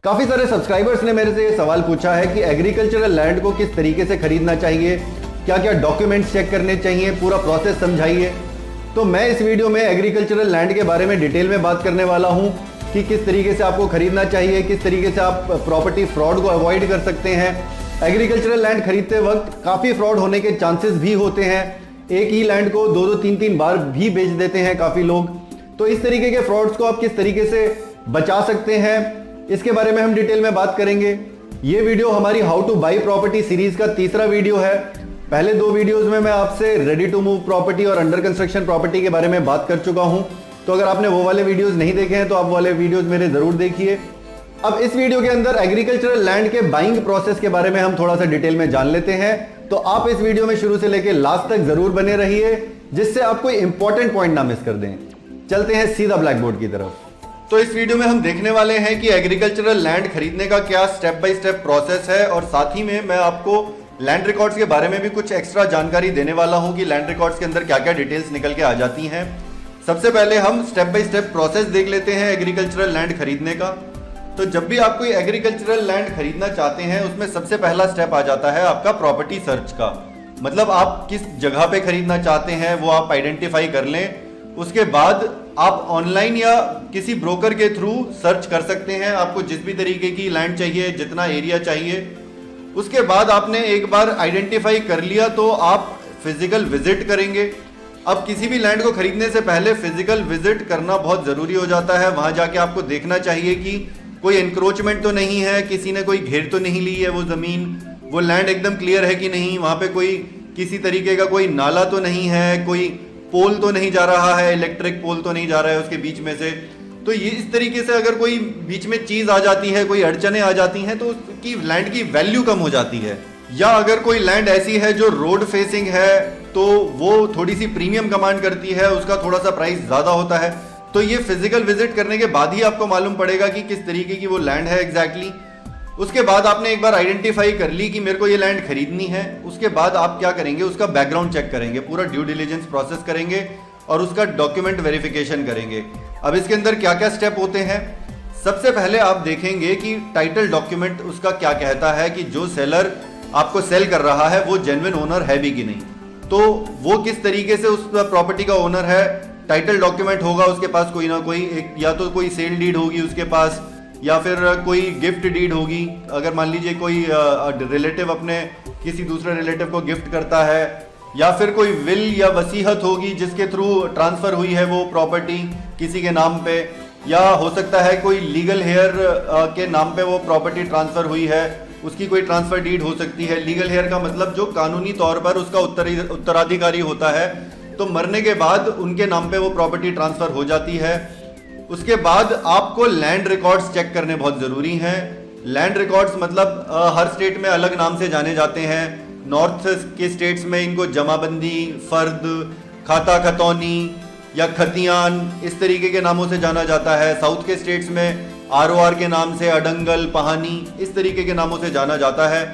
काफी सारे सब्सक्राइबर्स ने मेरे से ये सवाल पूछा है कि एग्रीकल्चरल लैंड को किस तरीके से खरीदना चाहिए, क्या क्या डॉक्यूमेंट्स चेक करने चाहिए, पूरा प्रोसेस समझाइए। तो मैं इस वीडियो में एग्रीकल्चरल लैंड के बारे में डिटेल में बात करने वाला हूं कि किस तरीके से आपको खरीदना चाहिए, किस तरीके से आप प्रॉपर्टी फ्रॉड को अवॉइड कर सकते हैं। एग्रीकल्चरल लैंड खरीदते वक्त काफ़ी फ्रॉड होने के चांसेस भी होते हैं। एक ही लैंड को दो तीन तीन बार भी बेच देते हैं काफ़ी लोग। तो इस तरीके के फ्रॉड्स को आप किस तरीके से बचा सकते हैं, इसके बारे में हम डिटेल में बात करेंगे। ये वीडियो हमारी how two by property series का तीसरा वीडियो है। पहले दो वीडियोस में मैं आपसे रेडी टू मूव प्रॉपर्टी और अंडर कंस्ट्रक्शन प्रॉपर्टी के बारे में बात कर चुका हूं। तो अगर आपने वो वाले वीडियोस नहीं देखे हैं तो आप वाले वीडियोस मेरे जरूर देखिए। अब इस वीडियो के अंदर एग्रीकल्चरल लैंड के बाइंग प्रोसेस के बारे में हम थोड़ा सा डिटेल में जान लेते हैं। तो आप इस वीडियो में शुरू से लेकर लास्ट तक जरूर बने रहिए, जिससे आप कोई इंपॉर्टेंट पॉइंट ना मिस कर दें। चलते हैं सीधा ब्लैक बोर्ड की तरफ। तो इस वीडियो में हम देखने वाले हैं कि एग्रीकल्चरल लैंड खरीदने का क्या स्टेप बाय स्टेप प्रोसेस है, और साथ ही में मैं आपको लैंड रिकॉर्ड्स के बारे में भी कुछ एक्स्ट्रा जानकारी देने वाला हूं कि लैंड रिकॉर्ड्स के अंदर क्या क्या डिटेल्स निकल के आ जाती हैं। सबसे पहले हम स्टेप बाय स्टेप प्रोसेस देख लेते हैं एग्रीकल्चरल लैंड खरीदने का। तो जब भी आप कोई एग्रीकल्चरल लैंड खरीदना चाहते हैं, उसमें सबसे पहला स्टेप आ जाता है आपका प्रॉपर्टी सर्च का। मतलब आप किस जगह पे खरीदना चाहते हैं वो आप आइडेंटिफाई कर लें। उसके बाद आप ऑनलाइन या किसी ब्रोकर के थ्रू सर्च कर सकते हैं आपको जिस भी तरीके की लैंड चाहिए, जितना एरिया चाहिए। उसके बाद आपने एक बार आइडेंटिफाई कर लिया तो आप फिजिकल विजिट करेंगे। अब किसी भी लैंड को खरीदने से पहले फिजिकल विजिट करना बहुत ज़रूरी हो जाता है। वहाँ जाके आपको देखना चाहिए कि कोई इंक्रोचमेंट तो नहीं है, किसी ने कोई घेर तो नहीं ली है वो ज़मीन, वो लैंड एकदम क्लियर है कि नहीं, वहाँ पे कोई किसी तरीके का कोई नाला तो नहीं है, कोई पोल तो नहीं जा रहा है, इलेक्ट्रिक पोल तो नहीं जा रहा है उसके बीच में से। तो ये इस तरीके से अगर कोई बीच में चीज़ आ जाती है, कोई अड़चने आ जाती हैं, तो उसकी लैंड की वैल्यू कम हो जाती है। या अगर कोई लैंड ऐसी है जो रोड फेसिंग है तो वो थोड़ी सी प्रीमियम कमांड करती है, उसका थोड़ा सा प्राइस ज़्यादा होता है। तो ये फिजिकल विजिट करने के बाद ही आपको मालूम पड़ेगा कि किस तरीके की वो लैंड है एग्जैक्टली। उसके बाद आपने एक बार आइडेंटिफाई कर ली कि मेरे को ये लैंड खरीदनी है। उसके बाद आप क्या करेंगे, उसका बैकग्राउंड चेक करेंगे, पूरा ड्यू डिलिजेंस प्रोसेस करेंगे और उसका डॉक्यूमेंट वेरिफिकेशन करेंगे। अब इसके अंदर क्या क्या स्टेप होते हैं। सबसे पहले आप देखेंगे कि टाइटल डॉक्यूमेंट उसका क्या कहता है कि जो सेलर आपको सेल कर रहा है वो जेन्युइन ओनर है भी कि नहीं। तो वो किस तरीके से उस प्रॉपर्टी का ओनर है, टाइटल डॉक्यूमेंट होगा उसके पास कोई ना कोई एक, या तो कोई सेल डीड होगी उसके पास, या फिर कोई गिफ्ट डीड होगी। अगर मान लीजिए कोई रिलेटिव अपने किसी दूसरे रिलेटिव को गिफ्ट करता है, या फिर कोई विल या वसीहत होगी जिसके थ्रू ट्रांसफर हुई है वो प्रॉपर्टी किसी के नाम पे, या हो सकता है कोई लीगल हेयर के नाम पे वो प्रॉपर्टी ट्रांसफर हुई है, उसकी कोई ट्रांसफर डीड हो सकती है। लीगल हेयर का मतलब जो कानूनी तौर पर उसका उत्तराधिकारी होता है, तो मरने के बाद उनके नाम पे वो प्रॉपर्टी ट्रांसफर हो जाती है। उसके बाद आपको लैंड रिकॉर्ड्स चेक करने बहुत ज़रूरी हैं। लैंड रिकॉर्ड्स मतलब हर स्टेट में अलग नाम से जाने जाते हैं। नॉर्थ के स्टेट्स में इनको जमाबंदी, फर्द, खाता खतौनी या खतियान इस तरीके के नामों से जाना जाता है। साउथ के स्टेट्स में आरओआर के नाम से, अडंगल, पहानी इस तरीके के नामों से जाना जाता है।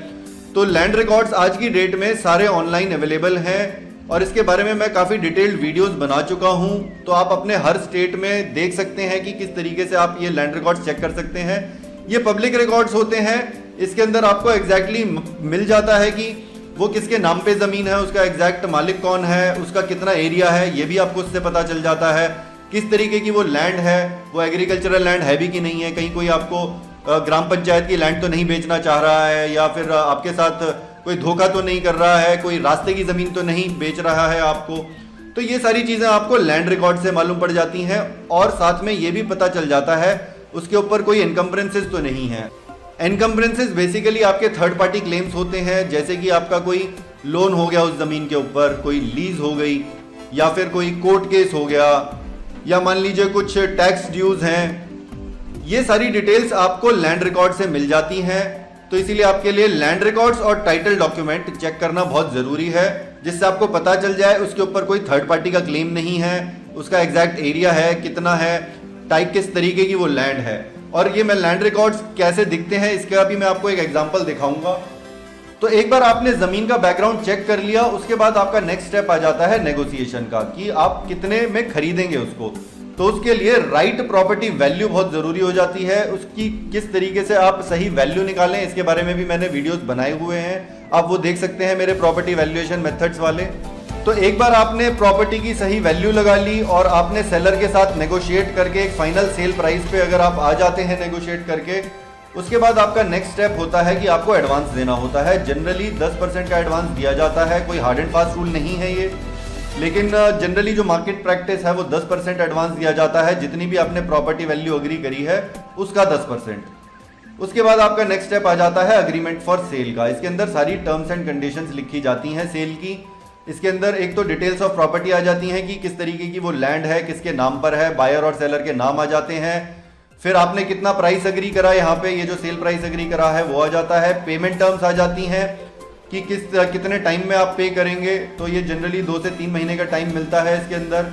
तो लैंड रिकॉर्ड्स आज की डेट में सारे ऑनलाइन अवेलेबल हैं और इसके बारे में मैं काफ़ी डिटेल्ड वीडियोस बना चुका हूं। तो आप अपने हर स्टेट में देख सकते हैं कि किस तरीके से आप ये लैंड रिकॉर्ड्स चेक कर सकते हैं। ये पब्लिक रिकॉर्ड्स होते हैं, इसके अंदर आपको एग्जैक्टली मिल जाता है कि वो किसके नाम पे ज़मीन है, उसका एग्जैक्ट मालिक कौन है, उसका कितना एरिया है, ये भी आपको उससे पता चल जाता है। किस तरीके की वो लैंड है, वो एग्रीकल्चरल लैंड है भी कि नहीं है, कहीं कोई आपको ग्राम पंचायत की लैंड तो नहीं बेचना चाह रहा है, या फिर आपके साथ कोई धोखा तो नहीं कर रहा है, कोई रास्ते की ज़मीन तो नहीं बेच रहा है आपको। तो ये सारी चीज़ें आपको लैंड रिकॉर्ड से मालूम पड़ जाती हैं, और साथ में ये भी पता चल जाता है उसके ऊपर कोई इनकम्बरेंसेस तो नहीं है। इनकम्बरेंसेस बेसिकली आपके थर्ड पार्टी क्लेम्स होते हैं, जैसे कि आपका कोई लोन हो गया उस ज़मीन के ऊपर, कोई लीज हो गई, या फिर कोई कोर्ट केस हो गया, या मान लीजिए कुछ टैक्स ड्यूज हैं। ये सारी डिटेल्स आपको लैंड रिकॉर्ड से मिल जाती हैं। तो इसीलिए आपके लिए लैंड रिकॉर्ड्स और टाइटल डॉक्यूमेंट चेक करना बहुत ज़रूरी है, जिससे आपको पता चल जाए उसके ऊपर कोई थर्ड पार्टी का क्लेम नहीं है, उसका एग्जैक्ट एरिया है, कितना है, टाइप किस तरीके की वो लैंड है। और ये मैं लैंड रिकॉर्ड्स कैसे दिखते हैं इसका भी मैं आपको एक एग्जांपल दिखाऊंगा। तो एक बार आपने ज़मीन का बैकग्राउंड चेक कर लिया, उसके बाद आपका नेक्स्ट स्टेप आ जाता है नेगोशिएशन का, कि आप कितने में खरीदेंगे उसको। तो उसके लिए राइट प्रॉपर्टी वैल्यू बहुत जरूरी हो जाती है। उसकी किस तरीके से आप सही वैल्यू निकालें, इसके बारे में भी मैंने वीडियोस बनाए हुए हैं, आप वो देख सकते हैं मेरे प्रॉपर्टी वैल्यूएशन मेथड्स वाले। तो एक बार आपने प्रॉपर्टी की सही वैल्यू लगा ली और आपने सेलर के साथ नेगोशिएट करके एक फाइनल सेल प्राइस पे अगर आप आ जाते हैं नेगोशिएट करके, उसके बाद आपका नेक्स्ट स्टेप होता है कि आपको एडवांस देना होता है। जनरली 10% का एडवांस दिया जाता है, कोई हार्ड एंड फास्ट रूल नहीं है ये, लेकिन जनरली जो मार्केट प्रैक्टिस है वो 10% एडवांस दिया जाता है, जितनी भी आपने प्रॉपर्टी वैल्यू अग्री करी है उसका 10%। उसके बाद आपका नेक्स्ट स्टेप आ जाता है अग्रीमेंट फॉर सेल का। इसके अंदर सारी टर्म्स एंड कंडीशंस लिखी जाती हैं सेल की। इसके अंदर एक तो डिटेल्स ऑफ प्रॉपर्टी आ जाती हैं कि किस तरीके की वो लैंड है, किसके नाम पर है, बायर और सेलर के नाम आ जाते हैं। फिर आपने कितना प्राइस अग्री करा, यहाँ पे ये जो सेल प्राइस अग्री करा है वो आ जाता है। पेमेंट टर्म्स आ जाती हैं कि कितने टाइम में आप पे करेंगे, तो ये जनरली 2 से 3 महीने का टाइम मिलता है इसके अंदर।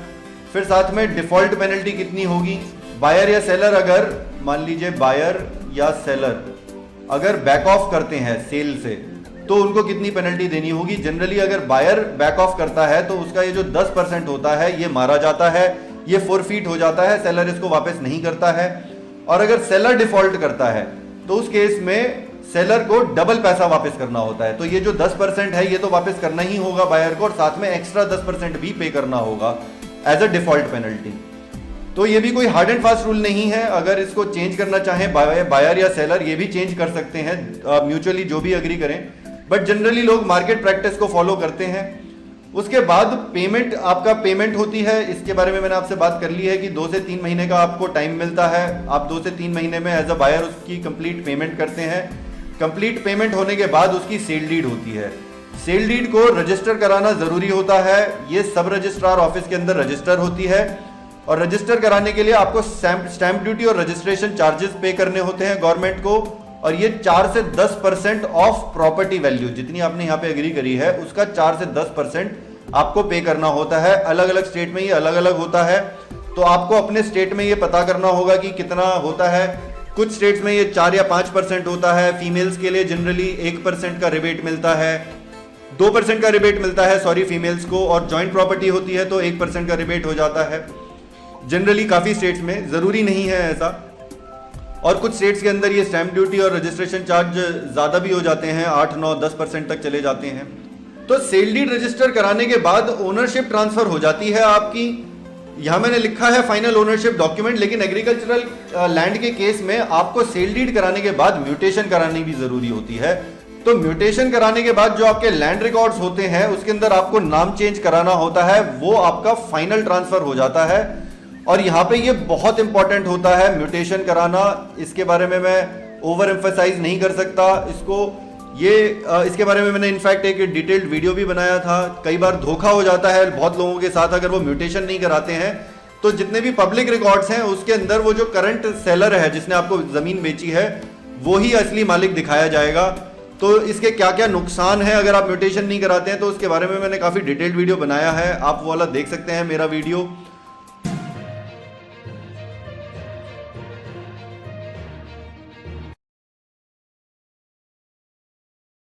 फिर साथ में डिफॉल्ट पेनल्टी कितनी होगी, बायर या सेलर अगर मान लीजिए बायर या सेलर अगर बैक ऑफ करते हैं सेल से तो उनको कितनी पेनल्टी देनी होगी। जनरली अगर बायर बैक ऑफ करता है तो उसका ये जो 10% होता है ये मारा जाता है, ये फोरफीट हो जाता है, सेलर इसको वापस नहीं करता है। और अगर सेलर डिफॉल्ट करता है तो उस केस में सेलर को डबल पैसा वापस करना होता है। तो ये जो 10% है ये तो वापस करना ही होगा बायर को, और साथ में एक्स्ट्रा 10% भी पे करना होगा एज अ डिफॉल्ट पेनल्टी। तो ये भी कोई हार्ड एंड फास्ट रूल नहीं है, अगर इसको चेंज करना चाहें बायर या सेलर ये भी चेंज कर सकते हैं म्यूचुअली जो भी अग्री करें, बट जनरली लोग मार्केट प्रैक्टिस को फॉलो करते हैं। उसके बाद पेमेंट, आपका पेमेंट होती है, इसके बारे में मैंने आपसे बात कर ली है कि 2 से 3 महीने का आपको टाइम मिलता है। आप 2 से 3 महीने में एज अ बायर उसकी कंप्लीट पेमेंट करते हैं। कंप्लीट पेमेंट होने के बाद उसकी सेल डीड होती है। सेल डीड को रजिस्टर कराना जरूरी होता है, ये सब रजिस्ट्रार ऑफिस के अंदर रजिस्टर होती है, और रजिस्टर कराने के लिए आपको स्टैंप ड्यूटी और रजिस्ट्रेशन चार्जेस पे करने होते हैं गवर्नमेंट को, और ये 4 से 10% ऑफ प्रॉपर्टी वैल्यू जितनी आपने यहाँ पे एग्री करी है उसका 4 से 10% आपको पे करना होता है। अलग अलग स्टेट में ये अलग अलग होता है, तो आपको अपने स्टेट में ये पता करना होगा कि कितना होता है। कुछ स्टेट्स में ये 4 या 5% होता है। फीमेल्स के लिए जनरली 1% का रिबेट मिलता है, 2% का रिबेट मिलता है सॉरी फीमेल्स को, और जॉइंट प्रॉपर्टी होती है तो 1% का रिबेट हो जाता है जनरली काफी स्टेट्स में, जरूरी नहीं है ऐसा। और कुछ स्टेट्स के अंदर ये स्टैंप ड्यूटी और रजिस्ट्रेशन चार्ज ज्यादा भी हो जाते हैं, 8, 9, 10% तक चले जाते हैं। तो सेल डीड रजिस्टर कराने के बाद ओनरशिप ट्रांसफर हो जाती है आपकी। यहां मैंने लिखा है फाइनल ओनरशिप डॉक्यूमेंट, लेकिन एग्रीकल्चरल लैंड के केस में आपको सेल डीड कराने के बाद म्यूटेशन करानी भी जरूरी होती है। तो म्यूटेशन कराने के बाद जो आपके लैंड रिकॉर्ड्स होते हैं उसके अंदर आपको नाम चेंज कराना होता है, वो आपका फाइनल ट्रांसफर हो जाता है। और यहाँ पे ये बहुत इंपॉर्टेंट होता है म्यूटेशन कराना, इसके बारे में मैं ओवर एम्फसाइज नहीं कर सकता इसको। इसके बारे में मैंने इनफैक्ट एक डिटेल्ड वीडियो भी बनाया था। कई बार धोखा हो जाता है बहुत लोगों के साथ, अगर वो म्यूटेशन नहीं कराते हैं तो जितने भी पब्लिक रिकॉर्ड्स हैं उसके अंदर वो जो करंट सेलर है जिसने आपको जमीन बेची है वो ही असली मालिक दिखाया जाएगा। तो इसके क्या क्या नुकसान है अगर आप म्यूटेशन नहीं कराते हैं, तो उसके बारे में मैंने काफी डिटेल्ड वीडियो बनाया है, आप वो वाला देख सकते हैं मेरा वीडियो।